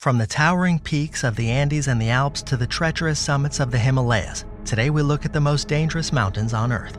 From the towering peaks of the Andes and the Alps to the treacherous summits of the Himalayas, today we look at the most dangerous mountains on Earth.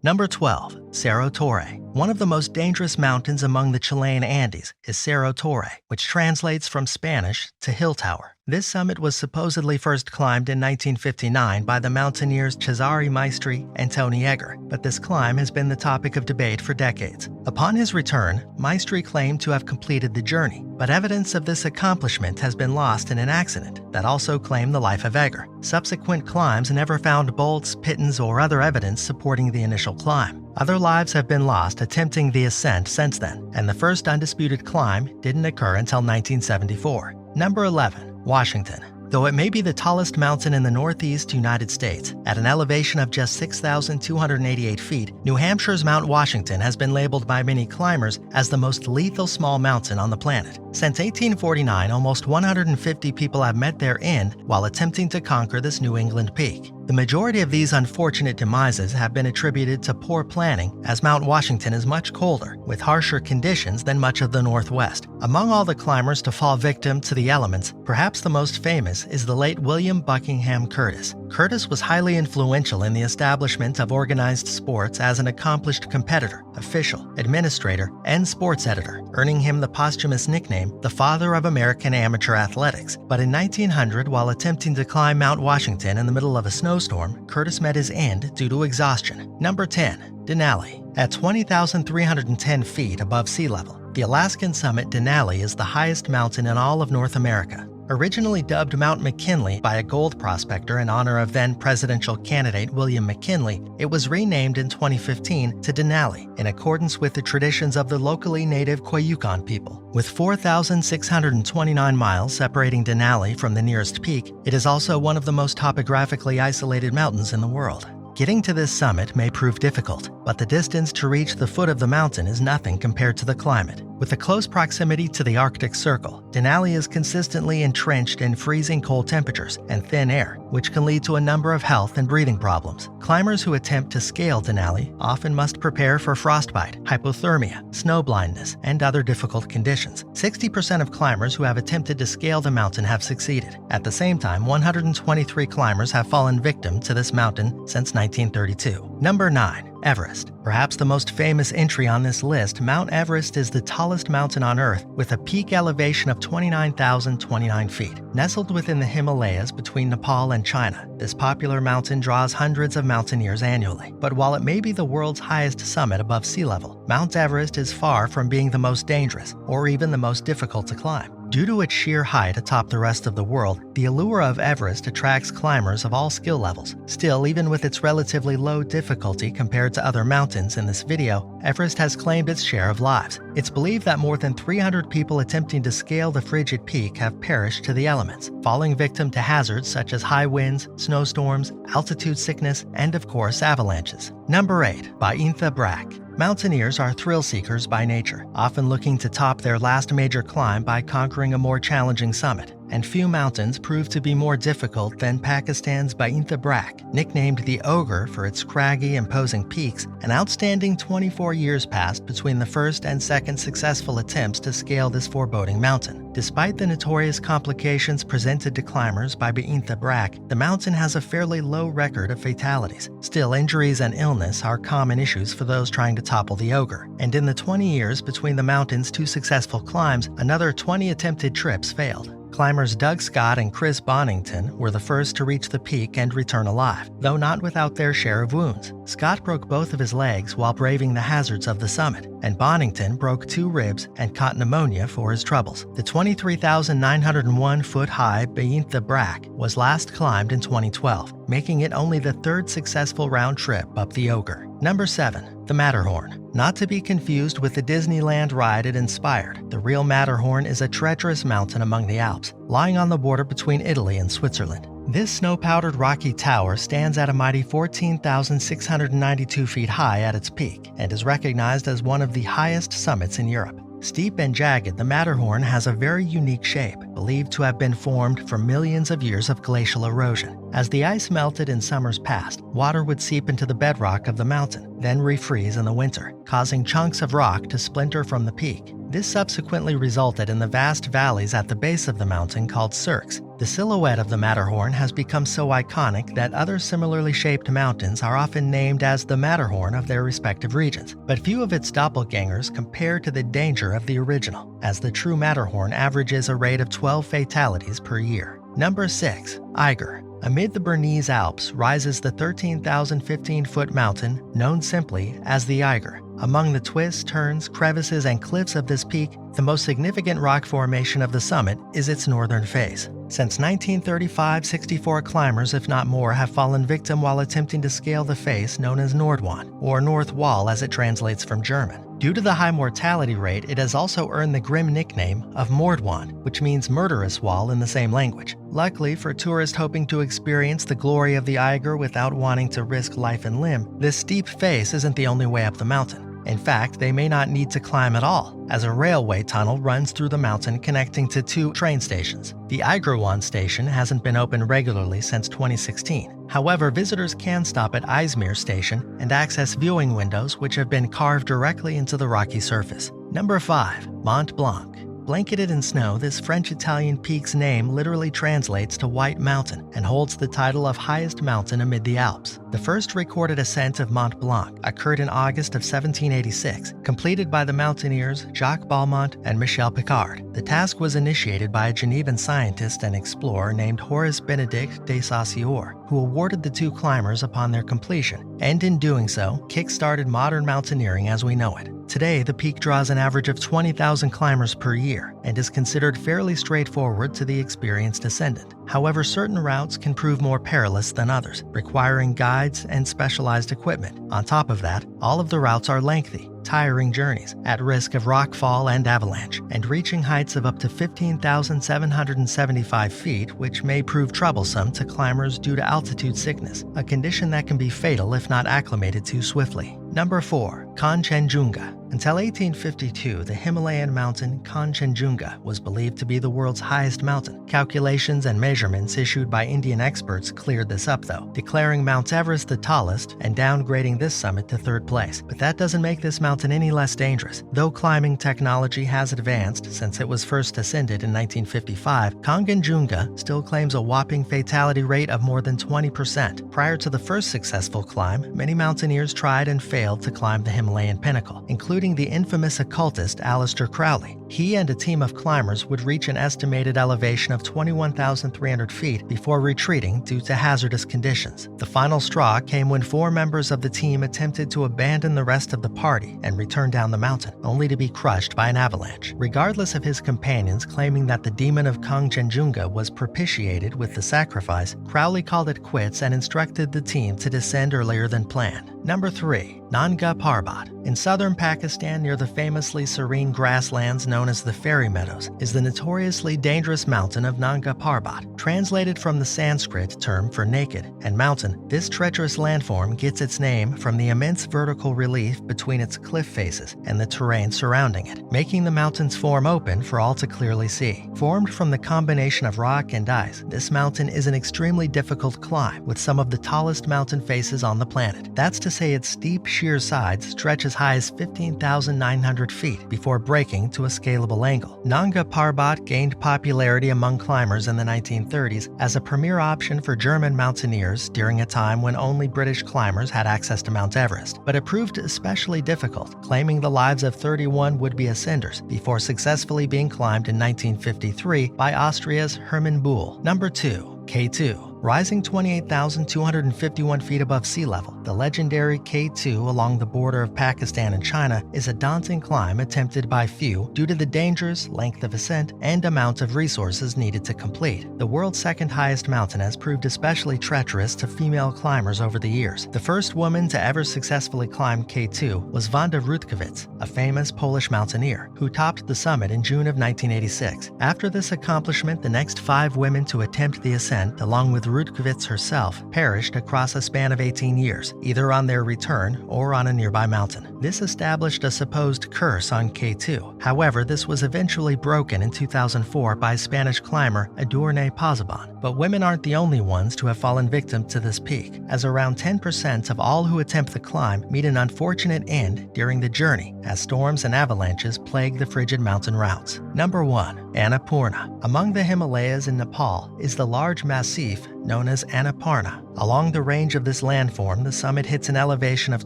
Number 12. Cerro Torre. One of the most dangerous mountains among the Chilean Andes is Cerro Torre, which translates from Spanish to hill tower. This summit was supposedly first climbed in 1959 by the mountaineers Cesare Maestri and Tony Ogre, but this climb has been the topic of debate for decades. Upon his return, Maestri claimed to have completed the journey, but evidence of this accomplishment has been lost in an accident that also claimed the life of Ogre. Subsequent climbs never found bolts, pitons, or other evidence supporting the initial climb. Other lives have been lost attempting the ascent since then, and the first undisputed climb didn't occur until 1974. Number 11. Washington. Though it may be the tallest mountain in the northeast United States, at an elevation of just 6,288 feet, New Hampshire's Mount Washington has been labeled by many climbers as the most lethal small mountain on the planet. Since 1849, almost 150 people have met their end while attempting to conquer this New England peak. The majority of these unfortunate demises have been attributed to poor planning, as Mount Washington is much colder, with harsher conditions than much of the Northwest. Among all the climbers to fall victim to the elements, perhaps the most famous is the late William Buckingham Curtis. Curtis was highly influential in the establishment of organized sports as an accomplished competitor, official, administrator, and sports editor, earning him the posthumous nickname, the Father of American Amateur Athletics. But in 1900, while attempting to climb Mount Washington in the middle of a snowstorm, Curtis met his end due to exhaustion. Number 10. Denali. At 20,310 feet above sea level, the Alaskan summit Denali is the highest mountain in all of North America. Originally dubbed Mount McKinley by a gold prospector in honor of then presidential candidate William McKinley, it was renamed in 2015 to Denali in accordance with the traditions of the locally native Koyukon people. With 4,629 miles separating Denali from the nearest peak, it is also one of the most topographically isolated mountains in the world. Getting to this summit may prove difficult, but the distance to reach the foot of the mountain is nothing compared to the climate. With a close proximity to the Arctic Circle, Denali is consistently entrenched in freezing cold temperatures and thin air, which can lead to a number of health and breathing problems. Climbers who attempt to scale Denali often must prepare for frostbite, hypothermia, snow blindness, and other difficult conditions. 60% of climbers who have attempted to scale the mountain have succeeded. At the same time, 123 climbers have fallen victim to this mountain since 1932. Number 9. Everest. Perhaps the most famous entry on this list, Mount Everest is the tallest mountain on Earth with a peak elevation of 29,029 feet. Nestled within the Himalayas between Nepal and China, this popular mountain draws hundreds of mountaineers annually. But while it may be the world's highest summit above sea level, Mount Everest is far from being the most dangerous or even the most difficult to climb. Due to its sheer height atop the rest of the world, the allure of Everest attracts climbers of all skill levels. Still, even with its relatively low difficulty compared to other mountains in this video, Everest has claimed its share of lives. It's believed that more than 300 people attempting to scale the frigid peak have perished to the elements, falling victim to hazards such as high winds, snowstorms, altitude sickness, and of course avalanches. Number 8. Baintha Brak. Mountaineers are thrill seekers by nature, often looking to top their last major climb by conquering a more challenging summit. And few mountains prove to be more difficult than Pakistan's Baintha Brak. Nicknamed the Ogre for its craggy, imposing peaks, an outstanding 24 years passed between the first and second successful attempts to scale this foreboding mountain. Despite the notorious complications presented to climbers by Baintha Brak, the mountain has a fairly low record of fatalities. Still, injuries and illness are common issues for those trying to topple the Ogre. And in the 20 years between the mountain's two successful climbs, another 20 attempted trips failed. Climbers Doug Scott and Chris Bonington were the first to reach the peak and return alive, though not without their share of wounds. Scott broke both of his legs while braving the hazards of the summit, and Bonington broke 2 ribs and caught pneumonia for his troubles. The 23,901-foot-high Baintha Brak was last climbed in 2012, making it only the 3rd successful round trip up the Ogre. Number 7. The Matterhorn. Not to be confused with the Disneyland ride it inspired, the real Matterhorn is a treacherous mountain among the Alps, lying on the border between Italy and Switzerland. This snow-powdered rocky tower stands at a mighty 14,692 feet high at its peak and is recognized as one of the highest summits in Europe. Steep and jagged, the Matterhorn has a very unique shape, believed to have been formed from millions of years of glacial erosion. As the ice melted in summers past, water would seep into the bedrock of the mountain, then refreeze in the winter, causing chunks of rock to splinter from the peak. This subsequently resulted in the vast valleys at the base of the mountain called cirques. The silhouette of the Matterhorn has become so iconic that other similarly shaped mountains are often named as the Matterhorn of their respective regions, but few of its doppelgangers compare to the danger of the original, as the true Matterhorn averages a rate of 12 fatalities per year. Number 6. Ogre. Amid the Bernese Alps rises the 13,015-foot mountain known simply as the Ogre. Among the twists, turns, crevices, and cliffs of this peak, the most significant rock formation of the summit is its northern face. Since 1935, 64 climbers, if not more, have fallen victim while attempting to scale the face known as Nordwand, or North Wall as it translates from German. Due to the high mortality rate, it has also earned the grim nickname of Mordwand, which means murderous wall in the same language. Luckily for tourists hoping to experience the glory of the Ogre without wanting to risk life and limb, this steep face isn't the only way up the mountain. In fact, they may not need to climb at all, as a railway tunnel runs through the mountain connecting to 2 train stations. The Ogre station hasn't been open regularly since 2016. However, visitors can stop at Izmir station and access viewing windows which have been carved directly into the rocky surface. Number 5. Mont Blanc. Blanketed in snow, this French-Italian peak's name literally translates to White Mountain and holds the title of highest mountain amid the Alps. The first recorded ascent of Mont Blanc occurred in August of 1786, completed by the mountaineers Jacques Balmont and Michel Picard. The task was initiated by a Genevan scientist and explorer named Horace Benedict de Saussure, who awarded the 2 climbers upon their completion, and in doing so, kick-started modern mountaineering as we know it. Today, the peak draws an average of 20,000 climbers per year and is considered fairly straightforward to the experienced ascendant. However, certain routes can prove more perilous than others, requiring guides and specialized equipment. On top of that, all of the routes are lengthy, tiring journeys, at risk of rockfall and avalanche, and reaching heights of up to 15,775 feet, which may prove troublesome to climbers due to altitude sickness, a condition that can be fatal if not acclimated to swiftly. Number 4. Kangchenjunga. Until 1852, the Himalayan mountain Kangchenjunga was believed to be the world's highest mountain. Calculations and measurements issued by Indian experts cleared this up though, declaring Mount Everest the tallest and downgrading this summit to 3rd place. But that doesn't make this mountain any less dangerous. Though climbing technology has advanced since it was first ascended in 1955, Kangchenjunga still claims a whopping fatality rate of more than 20%. Prior to the first successful climb, many mountaineers tried and failed to climb the Himalayan pinnacle, including the infamous occultist Aleister Crowley. He and a team of climbers would reach an estimated elevation of 21,300 feet before retreating due to hazardous conditions. The final straw came when 4 members of the team attempted to abandon the rest of the party and return down the mountain, only to be crushed by an avalanche. Regardless of his companions claiming that the demon of Kangchenjunga was propitiated with the sacrifice, Crowley called it quits and instructed the team to descend earlier than planned. Number 3. Nanga Parbat. In southern Pakistan, near the famously serene grasslands known as the Fairy Meadows, is the notoriously dangerous mountain of Nanga Parbat. Translated from the Sanskrit term for naked and mountain, this treacherous landform gets its name from the immense vertical relief between its cliff faces and the terrain surrounding it, making the mountain's form open for all to clearly see. Formed from the combination of rock and ice, this mountain is an extremely difficult climb, with some of the tallest mountain faces on the planet. That's to say its steep, sheer sides stretch as high as 15,900 feet before breaking to a scalable angle. Nanga Parbat gained popularity among climbers in the 1930s as a premier option for German mountaineers during a time when only British climbers had access to Mount Everest, but it proved especially difficult, claiming the lives of 31 would-be ascenders before successfully being climbed in 1953 by Austria's Hermann Buhl. Number 2. K2. Rising 28,251 feet above sea level, the legendary K2 along the border of Pakistan and China is a daunting climb attempted by few due to the dangers, length of ascent, and amount of resources needed to complete. The world's 2nd highest mountain has proved especially treacherous to female climbers over the years. The first woman to ever successfully climb K2 was Wanda Rutkiewicz, a famous Polish mountaineer, who topped the summit in June of 1986. After this accomplishment, the next 5 women to attempt the ascent, along with Rudkowitz herself perished across a span of 18 years, either on their return or on a nearby mountain. This established a supposed curse on K2. However, this was eventually broken in 2004 by Spanish climber Edurne Pasaban. But women aren't the only ones to have fallen victim to this peak, as around 10% of all who attempt the climb meet an unfortunate end during the journey, as storms and avalanches plague the frigid mountain routes. Number 1. Annapurna. Among the Himalayas in Nepal is the large massif known as Annapurna. Along the range of this landform, the summit hits an elevation of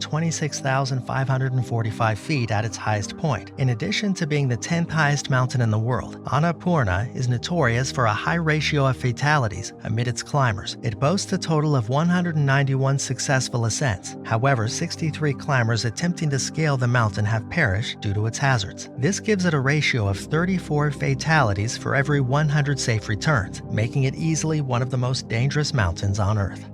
26,545 feet at its highest point. In addition to being the 10th highest mountain in the world, Annapurna is notorious for a high ratio of fatalities amid its climbers. It boasts a total of 191 successful ascents. However, 63 climbers attempting to scale the mountain have perished due to its hazards. This gives it a ratio of 34 fatalities for every 100 safe returns, making it easily one of the most dangerous mountains on Earth.